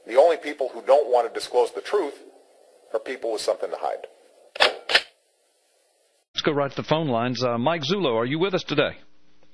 The only people who don't want to disclose the truth are people with something to hide. Let's go right to the phone lines. Mike Zullo, are you with us today?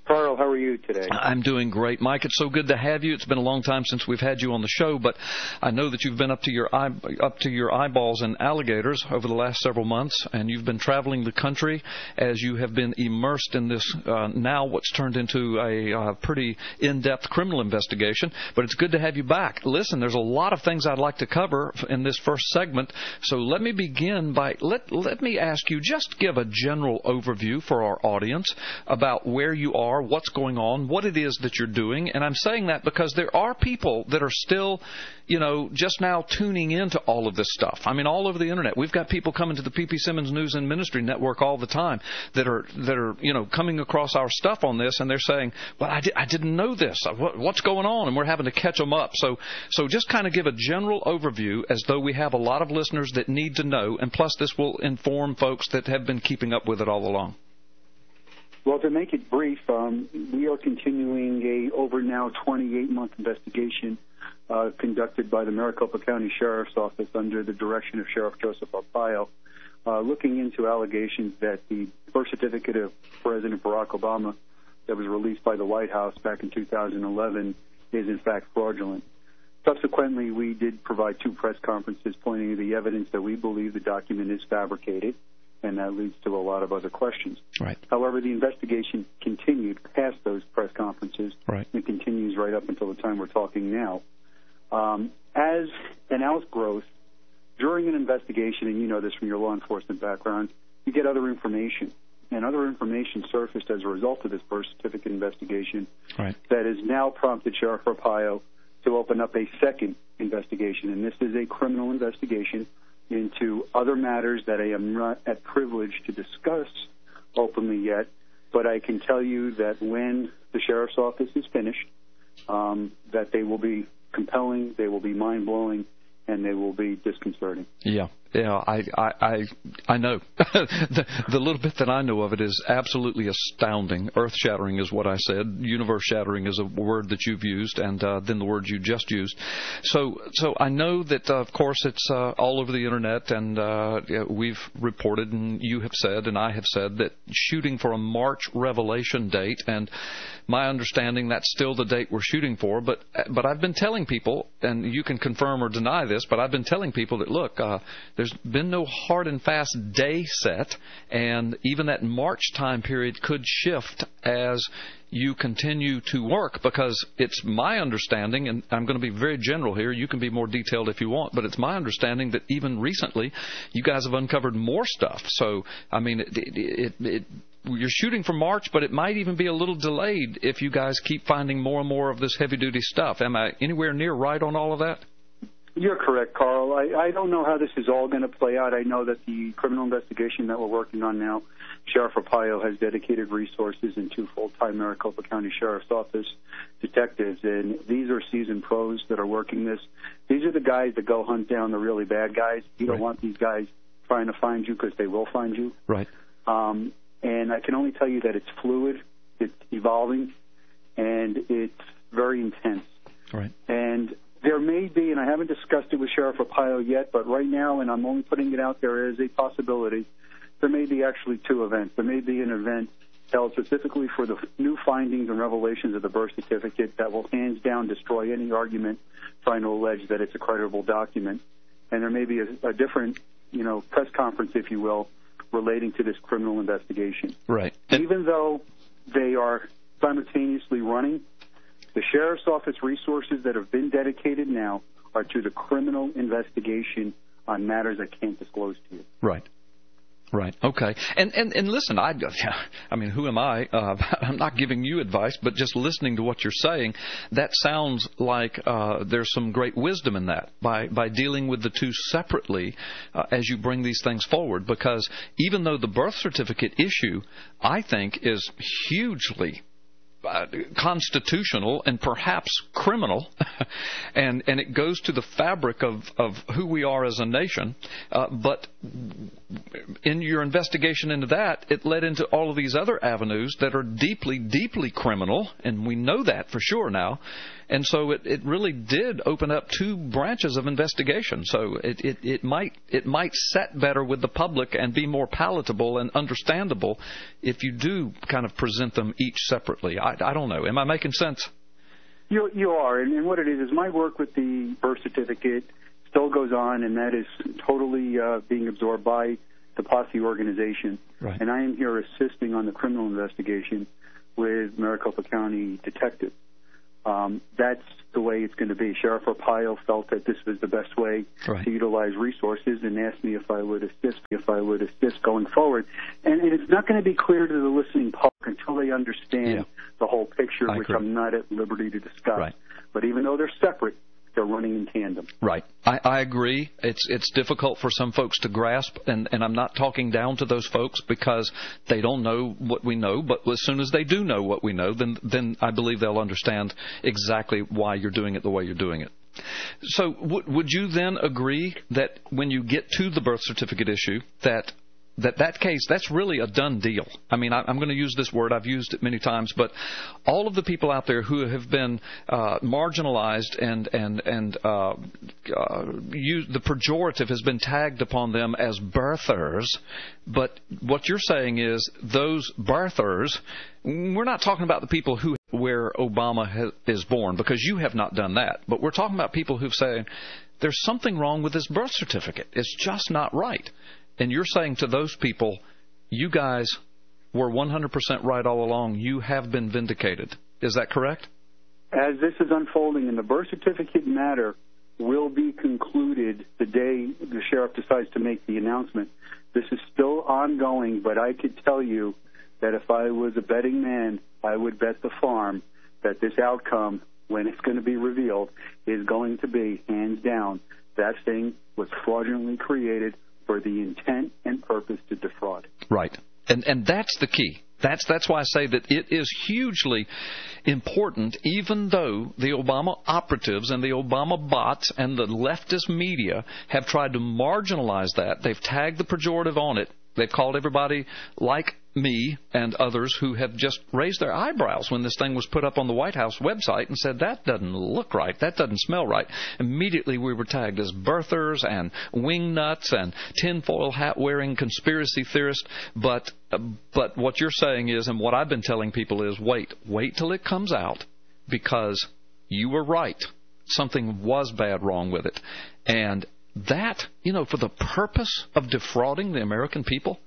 Carl, how are you today? I'm doing great, Mike. It's so good to have you. It's been a long time since we've had you on the show, but I know that you've been up to your eyeballs in alligators over the last several months, and you've been traveling the country as you have been immersed in this now what's turned into a pretty in-depth criminal investigation. But it's good to have you back. Listen, there's a lot of things I'd like to cover in this first segment, so let me begin by let me ask you, just give a general overview for our audience about where you are, what's going on, what it is that you're doing. And I'm saying that because there are people that are still, just now tuning into all of this stuff. I mean, all over the internet. We've got people coming to the P.P. Simmons News and Ministry Network all the time that are coming across our stuff on this, and they're saying, well, I didn't know this. What's going on? And we're having to catch them up. So just kind of give a general overview as though we have a lot of listeners that need to know, and plus this will inform folks that have been keeping up with it all along. Well, to make it brief, we are continuing a over now 28-month investigation conducted by the Maricopa County Sheriff's Office under the direction of Sheriff Joseph Arpaio, looking into allegations that the birth certificate of President Barack Obama that was released by the White House back in 2011 is in fact fraudulent. Subsequently, we did provide 2 press conferences pointing to the evidence that we believe the document is fabricated, and that leads to a lot of other questions. Right. However, the investigation continued past those press conferences. Right. And continues right up until the time we're talking now. As an outgrowth, during an investigation, and you know this from your law enforcement background, you get other information. And other information surfaced as a result of this birth certificate investigation. Right. That has now prompted Sheriff Arpaio to open up a second investigation. And this is a criminal investigation into other matters that I am not at privilege to discuss openly yet, but I can tell you that when the Sheriff's Office is finished, that they will be compelling, they will be mind-blowing, and they will be disconcerting. Yeah, I know. The little bit that I know of it is absolutely astounding. Earth-shattering is what I said. Universe-shattering is a word that you've used, and then the word you just used. So I know that, of course, it's all over the internet, and we've reported, and you have said, and I have said, that shooting for a March revelation date, and my understanding that's still the date we're shooting for. But I've been telling people, and you can confirm or deny this, but I've been telling people that, look, there's been no hard and fast day set, and even that March time period could shift as you continue to work, because it's my understanding, and I'm going to be very general here, you can be more detailed if you want, but it's my understanding that even recently you guys have uncovered more stuff. So, I mean, you're shooting for March, but it might even be a little delayed if you guys keep finding more and more of this heavy-duty stuff. Am I anywhere near right on all of that? You're correct, Carl. I don't know how this is all going to play out. I know that the criminal investigation that we're working on now, Sheriff Arpaio has dedicated resources and 2 full-time Maricopa County Sheriff's Office detectives, and these are seasoned pros that are working this. These are the guys that go hunt down the really bad guys. You don't want these guys trying to find you, because they will find you. Right. And I can only tell you that it's fluid, it's evolving, and it's very intense. Right. And there may be, and I haven't discussed it with Sheriff Arpaio yet, but right now, and I'm only putting it out there as a possibility, there may be actually 2 events. There may be an event held specifically for the new findings and revelations of the birth certificate that will hands down destroy any argument trying to allege that it's a credible document. And there may be a different, press conference, if you will, relating to this criminal investigation. Right. Even though they are simultaneously running, the Sheriff's Office resources that have been dedicated now are to the criminal investigation on matters I can't disclose to you. Right. Right. Okay. And listen, I mean, who am I? I'm not giving you advice, but just listening to what you're saying, that sounds like there's some great wisdom in that by dealing with the 2 separately as you bring these things forward. Because even though the birth certificate issue, I think, is hugely constitutional and perhaps criminal, and it goes to the fabric of who we are as a nation. But in your investigation into that, it led into all of these other avenues that are deeply, deeply criminal, and we know that for sure now. And so it really did open up two branches of investigation. So it might set better with the public and be more palatable and understandable if you do kind of present them each separately. I don't know. Am I making sense? You are, and what it is my work with the birth certificate still goes on, and that is totally being absorbed by the Posse organization. Right. And I am here assisting on the criminal investigation with Maricopa County detectives. That's the way it's going to be. Sheriff Arpaio felt that this was the best way right. to utilize resources and asked me if I would assist going forward. And it's not going to be clear to the listening public until they understand the whole picture, which I'm not at liberty to discuss. Right. But even though they're separate, they're running in tandem. Right. I agree. It's difficult for some folks to grasp, and I'm not talking down to those folks because they don't know what we know, but as soon as they do know what we know, then I believe they'll understand exactly why you're doing it the way you're doing it. So would you then agree that when you get to the birth certificate issue, that case, that's really a done deal? I mean, I'm going to use this word. I've used it many times, but all of the people out there who have been marginalized and the pejorative has been tagged upon them as birthers. But what you're saying is those birthers, we're not talking about the people where Obama is born, because you have not done that. But we're talking about people who've said there's something wrong with this birth certificate. It's just not right. And you're saying to those people, you guys were 100% right all along. You have been vindicated. Is that correct? As this is unfolding, and the birth certificate matter will be concluded the day the sheriff decides to make the announcement. This is still ongoing, but I could tell you that if I was a betting man, I would bet the farm that this outcome, when it's going to be revealed, is going to be, hands down, that thing was fraudulently created for the intent and purpose to defraud. Right. And that's the key. That's why I say that it is hugely important, even though the Obama operatives and the Obama bots and the leftist media have tried to marginalize that. They've tagged the pejorative on it. They've called everybody like me and others who have just raised their eyebrows when this thing was put up on the White House website and said, that doesn't look right, that doesn't smell right. Immediately we were tagged as birthers and wingnuts and tinfoil hat-wearing conspiracy theorists. But what you're saying is, and what I've been telling people is, wait till it comes out, because you were right. Something was bad wrong with it. And that, for the purpose of defrauding the American people,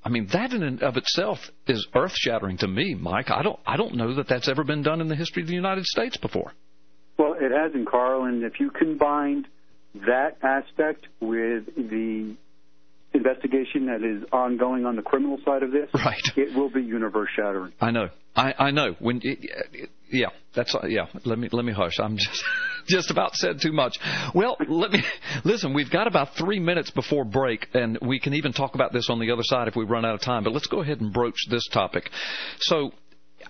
I mean, that in and of itself is earth-shattering to me, Mike. I don't know that that's ever been done in the history of the United States before. Well, it hasn't, Carl, and if you combine that aspect with the investigation that is ongoing on the criminal side of this, right, it will be universe-shattering. I know. I know. Let me hush. I'm just about said too much. Well, listen. We've got about 3 minutes before break, and we can even talk about this on the other side if we run out of time. But let's go ahead and broach this topic. So,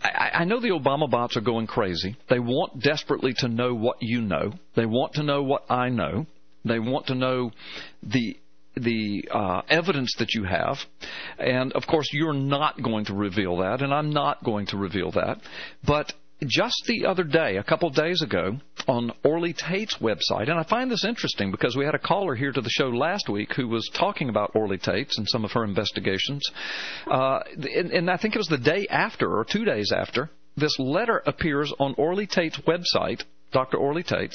I know the Obama bots are going crazy. They want desperately to know what you know. They want to know what I know. They want to know the evidence that you have. And, of course, you're not going to reveal that, and I'm not going to reveal that. But just the other day, a couple of days ago, on Orly Tate's website, and I find this interesting because we had a caller here to the show last week who was talking about Orly Tate's and some of her investigations. And I think it was the day after or 2 days after, this letter appears on Orly Tate's website, Dr. Orly Tate,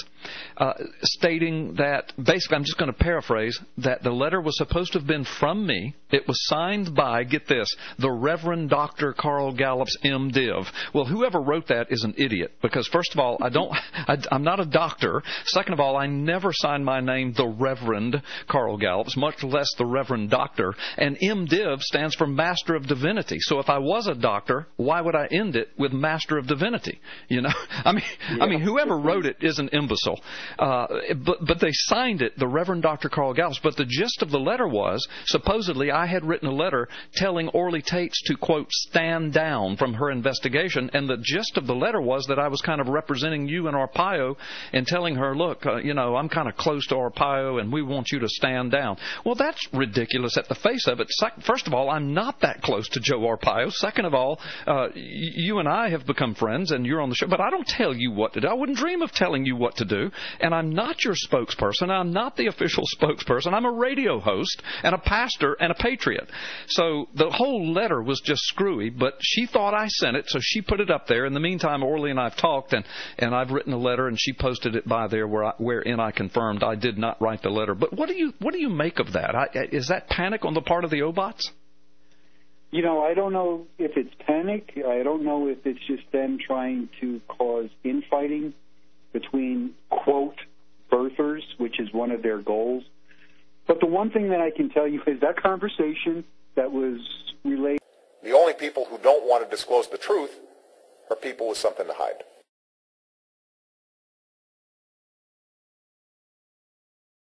stating that, basically, I'm just going to paraphrase, that the letter was supposed to have been from me. It was signed by, get this, the Reverend Dr. Carl Gallup's MDiv. Well, whoever wrote that is an idiot, because first of all, I'm not a doctor. Second of all, I never signed my name the Reverend Carl Gallup's, much less the Reverend Doctor. And MDiv stands for Master of Divinity. So if I was a doctor, why would I end it with Master of Divinity? I mean, whoever wrote it is an imbecile. But they signed it, the Reverend Dr. Carl Gallups. But the gist of the letter was, supposedly I had written a letter telling Orly Tates to, quote, stand down from her investigation. And the gist of the letter was that I was kind of representing you and Arpaio and telling her, look, I'm kind of close to Arpaio and we want you to stand down. Well, that's ridiculous at the face of it. First of all, I'm not that close to Joe Arpaio. Second of all, you and I have become friends and you're on the show, but I don't tell you what to do. I wouldn't dream of telling you what to do. And I'm not your spokesperson. I'm not the official spokesperson. I'm a radio host and a pastor and a patriot. So the whole letter was just screwy, but she thought I sent it, so she put it up there. In the meantime, Orly and I've talked, and I've written a letter, and she posted it by there wherein I confirmed I did not write the letter. But what do you make of that? Is that panic on the part of the Obots? I don't know if it's panic. I don't know if it's just them trying to cause infighting between, quote, birthers, which is one of their goals. But the one thing that I can tell you is that conversation that was relayed. The only people who don't want to disclose the truth are people with something to hide.